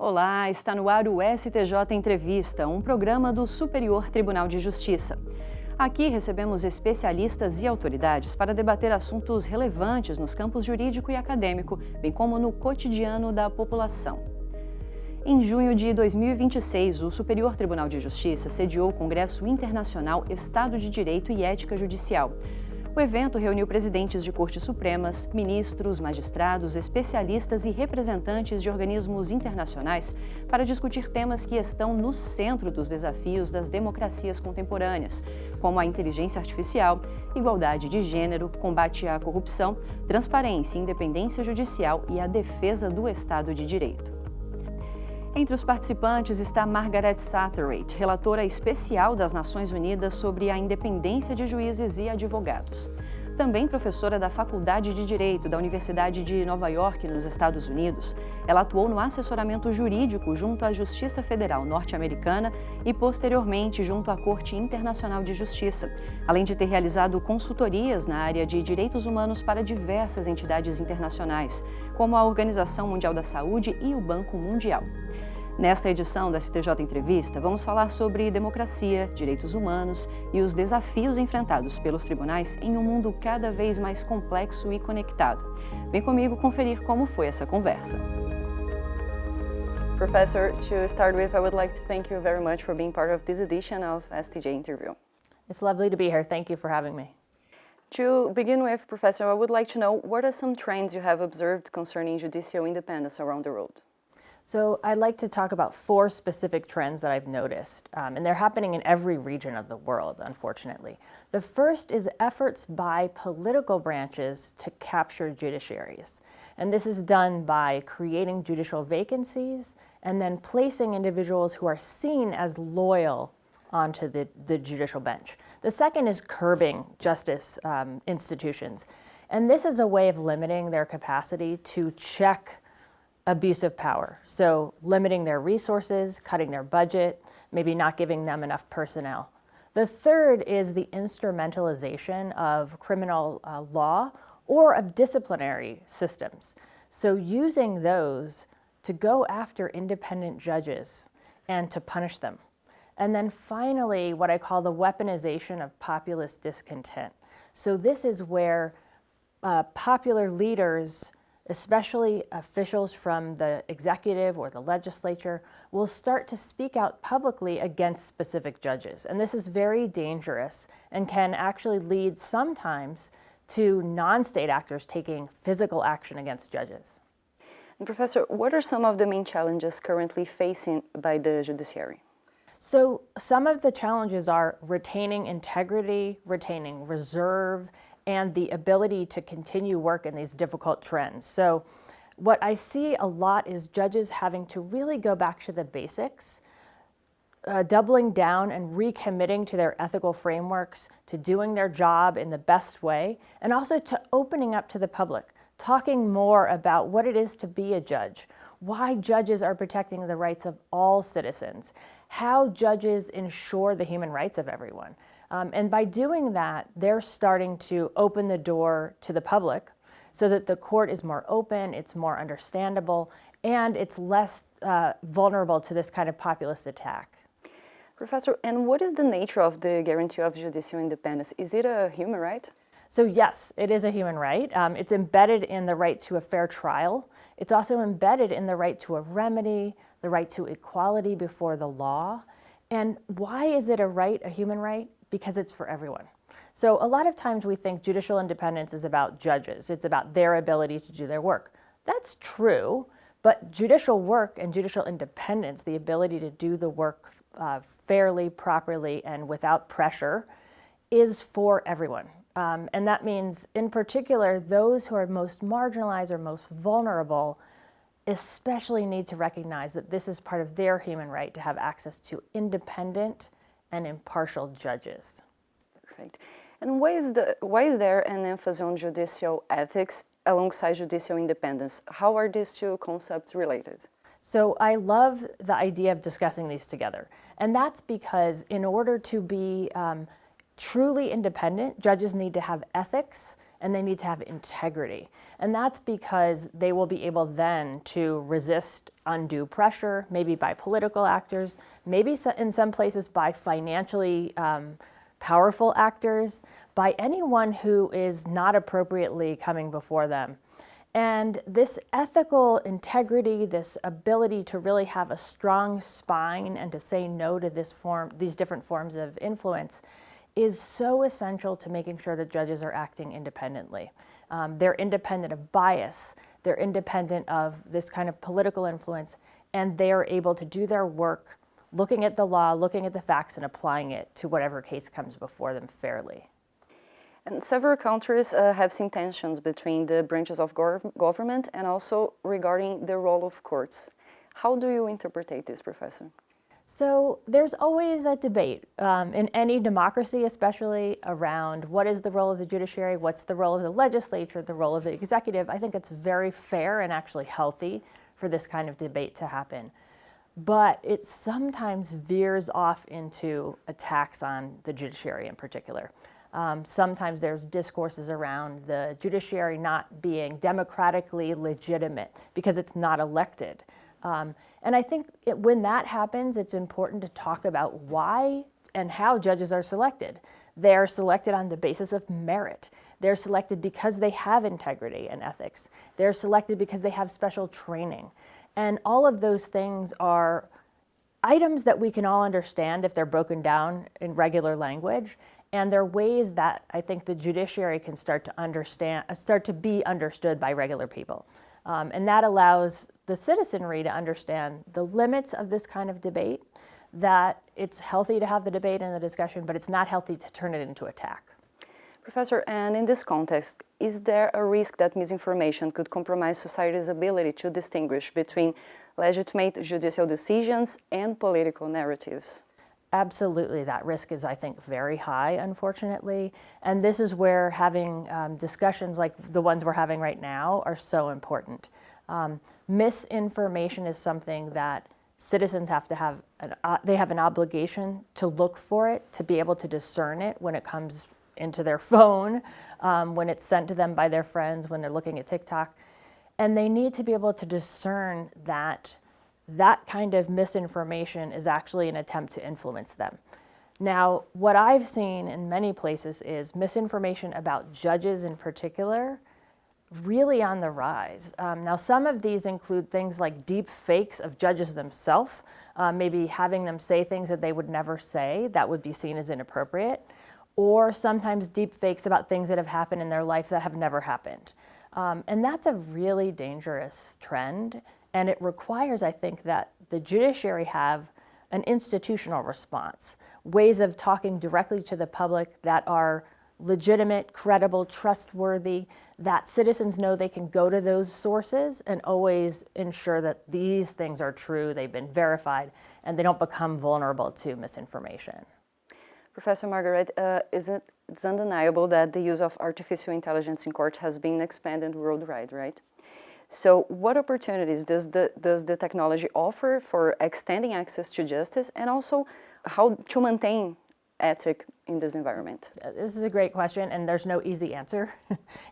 Olá, está no ar o STJ Entrevista, um programa do Superior Tribunal de Justiça. Aqui recebemos especialistas e autoridades para debater assuntos relevantes nos campos jurídico e acadêmico, bem como no cotidiano da população. Em junho de 2026, o Superior Tribunal de Justiça sediou o Congresso Internacional Estado de Direito e Ética Judicial. O evento reuniu presidentes de cortes supremas, ministros, magistrados, especialistas e representantes de organismos internacionais para discutir temas que estão no centro dos desafios das democracias contemporâneas, como a inteligência artificial, igualdade de gênero, combate à corrupção, transparência e independência judicial e a defesa do Estado de Direito. Entre os participantes está Margaret Satterthwaite, relatora especial das Nações Unidas sobre a independência de juízes e advogados. Também professora da Faculdade de Direito da Universidade de Nova Iorque, nos Estados Unidos, ela atuou no assessoramento jurídico junto à Justiça Federal norte-americana e, posteriormente, junto à Corte Internacional de Justiça, além de ter realizado consultorias na área de direitos humanos para diversas entidades internacionais, como a Organização Mundial da Saúde e o Banco Mundial. Nesta edição da STJ Entrevista, vamos falar sobre democracia, direitos humanos e os desafios enfrentados pelos tribunais em um mundo cada vez mais complexo e conectado. Vem comigo conferir como foi essa conversa. Professor, to start with, I would like to thank you very much for being part of this edition of STJ Interview. It's lovely to be here. Thank you for having me. To begin with, Professor, I would like to know what are some trends you have observed concerning judicial independence around the world? So I'd like to talk about 4 specific trends that I've noticed, and they're happening in every region of the world, unfortunately. The first is efforts by political branches to capture judiciaries. And this is done by creating judicial vacancies and then placing individuals who are seen as loyal onto the judicial bench. The second is curbing justice institutions. And this is a way of limiting their capacity to check abuse of power. So limiting their resources, cutting their budget, maybe not giving them enough personnel. The third is the instrumentalization of criminal law or of disciplinary systems. So using those to go after independent judges and to punish them. And then finally, what I call the weaponization of populist discontent. So this is where popular leaders, especially officials from the executive or the legislature, will start to speak out publicly against specific judges. And this is very dangerous and can actually lead sometimes to non-state actors taking physical action against judges. And Professor, what are some of the main challenges currently facing by the judiciary? So some of the challenges are retaining integrity, retaining reserve, and the ability to continue work in these difficult trends. So what I see a lot is judges having to really go back to the basics, doubling down and recommitting to their ethical frameworks, to doing their job in the best way, and also to opening up to the public, talking more about what it is to be a judge, why judges are protecting the rights of all citizens, how judges ensure the human rights of everyone. And by doing that, they're starting to open the door to the public so that the court is more open, it's more understandable, and it's less vulnerable to this kind of populist attack. Professor, and what is the nature of the guarantee of judicial independence? Is it a human right? So yes, it is a human right. It's embedded in the right to a fair trial. It's also embedded in the right to a remedy, the right to equality before the law. And why is it a right, a human right? Because it's for everyone. So a lot of times we think judicial independence is about judges. It's about their ability to do their work. That's true, but judicial work and judicial independence, the ability to do the work fairly, properly, and without pressure, is for everyone. And that means, in particular, those who are most marginalized or most vulnerable especially need to recognize that this is part of their human right to have access to independent and impartial judges. Perfect. And why is there an emphasis on judicial ethics alongside judicial independence? How are these two concepts related? So I love the idea of discussing these together. And that's because in order to be truly independent, judges need to have ethics and they need to have integrity. And that's because they will be able then to resist undue pressure, maybe by political actors, maybe in some places by financially powerful actors, by anyone who is not appropriately coming before them. And this ethical integrity, this ability to really have a strong spine and to say no to these different forms of influence is so essential to making sure that judges are acting independently. They're independent of bias, they're independent of this kind of political influence, and they are able to do their work looking at the law, looking at the facts, and applying it to whatever case comes before them fairly. And several countries have seen tensions between the branches of government and also regarding the role of courts. How do you interpret this, Professor? So there's always a debate in any democracy, especially around what is the role of the judiciary, what's the role of the legislature, the role of the executive. I think it's very fair and actually healthy for this kind of debate to happen. But it sometimes veers off into attacks on the judiciary in particular. Sometimes there's discourses around the judiciary not being democratically legitimate because it's not elected. And I think when that happens, it's important to talk about why and how judges are selected. They're selected on the basis of merit. They're selected because they have integrity and ethics. They're selected because they have special training. And all of those things are items that we can all understand if they're broken down in regular language. And they're ways that I think the judiciary can start to be understood by regular people. And that allows the citizenry to understand the limits of this kind of debate, that it's healthy to have the debate and the discussion, but it's not healthy to turn it into attack. Professor, and in this context, is there a risk that misinformation could compromise society's ability to distinguish between legitimate judicial decisions and political narratives? Absolutely, that risk is, I think, very high, unfortunately. And this is where having discussions like the ones we're having right now are so important. Misinformation is something that citizens have to have, they have an obligation to look for it, to be able to discern it when it comes into their phone, when it's sent to them by their friends, when they're looking at TikTok. And they need to be able to discern that that kind of misinformation is actually an attempt to influence them. Now, what I've seen in many places is misinformation about judges in particular really on the rise. Now, some of these include things like deep fakes of judges themselves, maybe having them say things that they would never say that would be seen as inappropriate, or sometimes deep fakes about things that have happened in their life that have never happened. And that's a really dangerous trend. And it requires, I think, that the judiciary have an institutional response, ways of talking directly to the public that are legitimate, credible, trustworthy, that citizens know they can go to those sources and always ensure that these things are true, they've been verified, and they don't become vulnerable to misinformation. Professor Margaret, it's undeniable that the use of artificial intelligence in court has been expanded worldwide, right? So what opportunities does the technology offer for extending access to justice, and also how to maintain ethics in this environment? This is a great question, and there's no easy answer.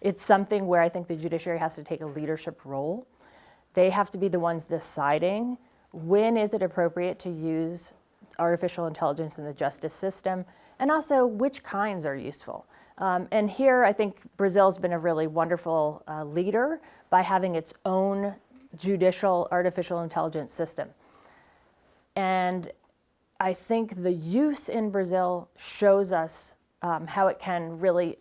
It's something where I think the judiciary has to take a leadership role. They have to be the ones deciding when is it appropriate to use artificial intelligence in the justice system, and also which kinds are useful. And here I think Brazil's been a really wonderful leader by having its own judicial artificial intelligence system. And I think the use in Brazil shows us how it can really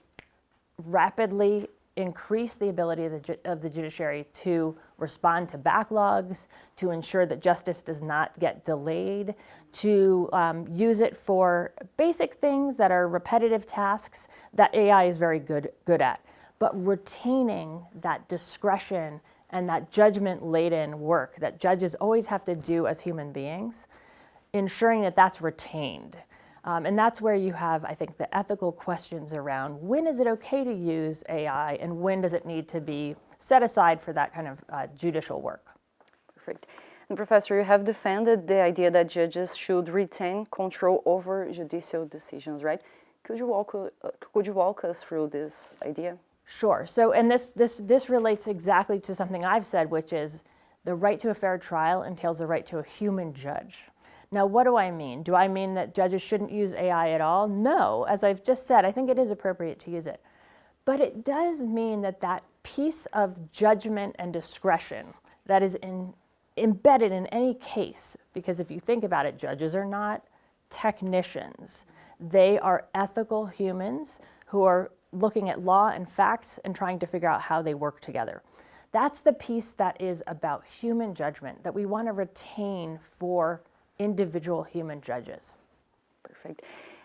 rapidly increase the ability of the judiciary to respond to backlogs, to ensure that justice does not get delayed, to use it for basic things that are repetitive tasks that AI is very good at, but retaining that discretion and that judgment-laden work that judges always have to do as human beings, ensuring that that's retained. And that's where you have, I think, the ethical questions around when is it okay to use AI and when does it need to be set aside for that kind of judicial work. Perfect. And Professor, you have defended the idea that judges should retain control over judicial decisions, right? Could you walk us through this idea? Sure. So, and this relates exactly to something I've said, which is the right to a fair trial entails the right to a human judge. Now, what do I mean? Do I mean that judges shouldn't use AI at all? No. As I've just said, I think it is appropriate to use it. But it does mean that that piece of judgment and discretion that is embedded in any case, because if you think about it, judges are not technicians. They are ethical humans who are looking at law and facts and trying to figure out how they work together. That's the piece that is about human judgment that we want to retain for individual human judges. Perfect.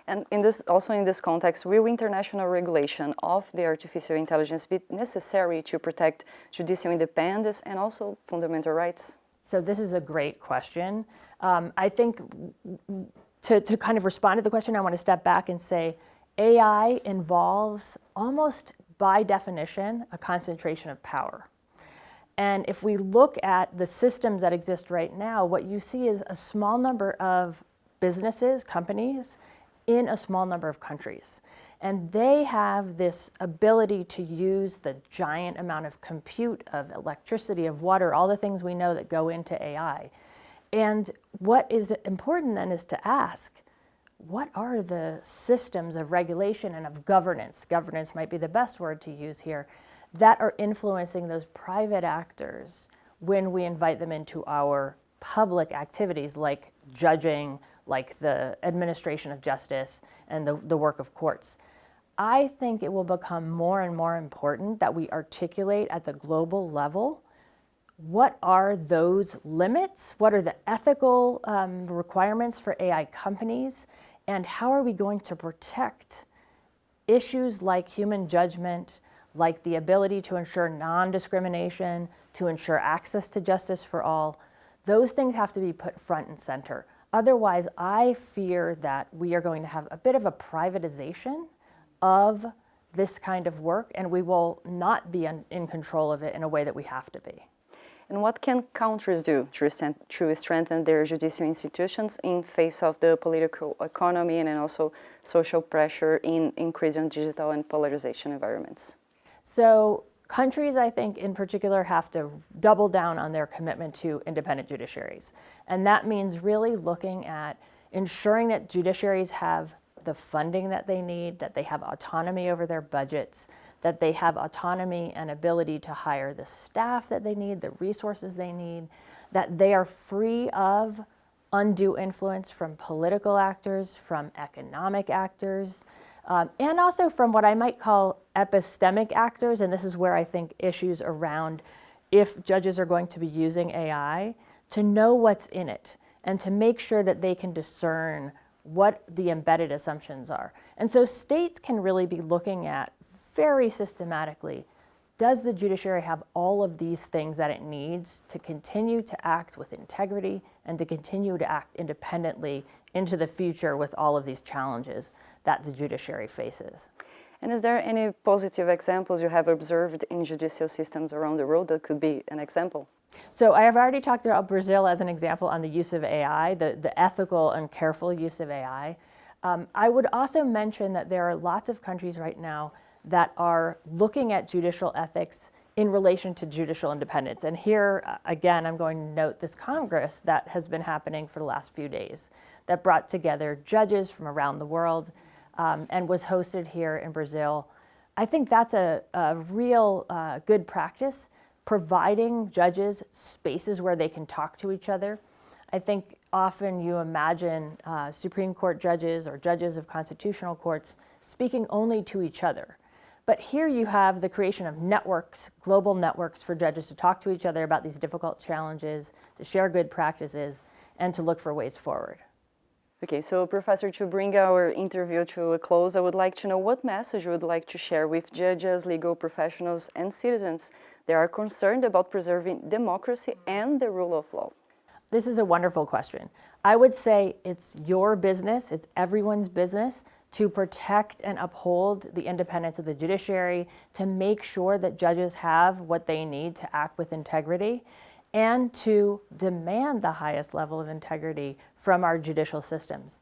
And in this context, will international regulation of the artificial intelligence be necessary to protect judicial independence and also fundamental rights? So this is a great question. I think to kind of respond to the question, I want to step back and say AI involves almost by definition a concentration of power. And if we look at the systems that exist right now, what you see is a small number of businesses, companies, in a small number of countries. And they have this ability to use the giant amount of compute, of electricity, of water, all the things we know that go into AI. And what is important then is to ask, what are the systems of regulation and of governance? Governance might be the best word to use here, that are influencing those private actors when we invite them into our public activities like judging, like the administration of justice and the work of courts. I think it will become more and more important that we articulate at the global level what are those limits, what are the ethical requirements for AI companies, and how are we going to protect issues like human judgment, like the ability to ensure non-discrimination, to ensure access to justice for all. Those things have to be put front and center. Otherwise, I fear that we are going to have a bit of a privatization of this kind of work, and we will not be in control of it in a way that we have to be. And what can countries do to strengthen their judicial institutions in face of the political economy and also social pressure in increasing digital and polarization environments? So countries, I think, in particular, have to double down on their commitment to independent judiciaries. And that means really looking at ensuring that judiciaries have the funding that they need, that they have autonomy over their budgets, that they have autonomy and ability to hire the staff that they need, the resources they need, that they are free of undue influence from political actors, from economic actors, and also from what I might call epistemic actors. And this is where I think issues around if judges are going to be using AI, to know what's in it and to make sure that they can discern what the embedded assumptions are. And so states can really be looking at very systematically, does the judiciary have all of these things that it needs to continue to act with integrity and to continue to act independently into the future with all of these challenges that the judiciary faces? And is there any positive examples you have observed in judicial systems around the world that could be an example? So I have already talked about Brazil as an example on the use of AI, the ethical and careful use of AI. I would also mention that there are lots of countries right now that are looking at judicial ethics in relation to judicial independence. And here, again, I'm going to note this Congress that has been happening for the last few days that brought together judges from around the world and was hosted here in Brazil. I think that's a real good practice, providing judges spaces where they can talk to each other. I think often you imagine Supreme Court judges or judges of constitutional courts speaking only to each other. But here you have the creation of networks, global networks for judges to talk to each other about these difficult challenges, to share good practices, and to look for ways forward. Okay, so Professor, to bring our interview to a close, I would like to know what message you would like to share with judges, legal professionals, and citizens that are concerned about preserving democracy and the rule of law. This is a wonderful question. I would say it's your business, it's everyone's business to protect and uphold the independence of the judiciary, to make sure that judges have what they need to act with integrity, and to demand the highest level of integrity from our judicial systems.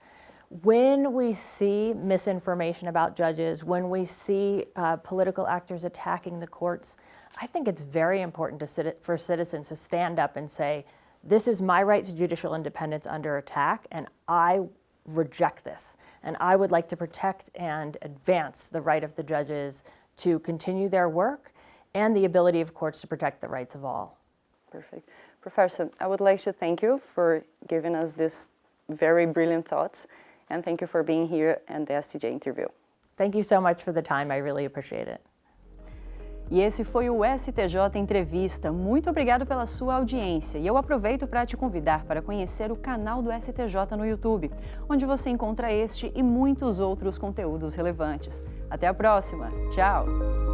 When we see misinformation about judges, when we see political actors attacking the courts, I think it's very important for citizens to stand up and say, this is my right to judicial independence under attack, and I reject this. And I would like to protect and advance the right of the judges to continue their work and the ability of courts to protect the rights of all. Perfect. Professor, I would like to thank you for giving us these very brilliant thoughts, and thank you for being here at the STJ interview. Thank you so much for the time. I really appreciate it. E esse foi o STJ Entrevista. Muito obrigado pela sua audiência. E eu aproveito para te convidar para conhecer o canal do STJ no YouTube, onde você encontra este e muitos outros conteúdos relevantes. Até a próxima. Tchau!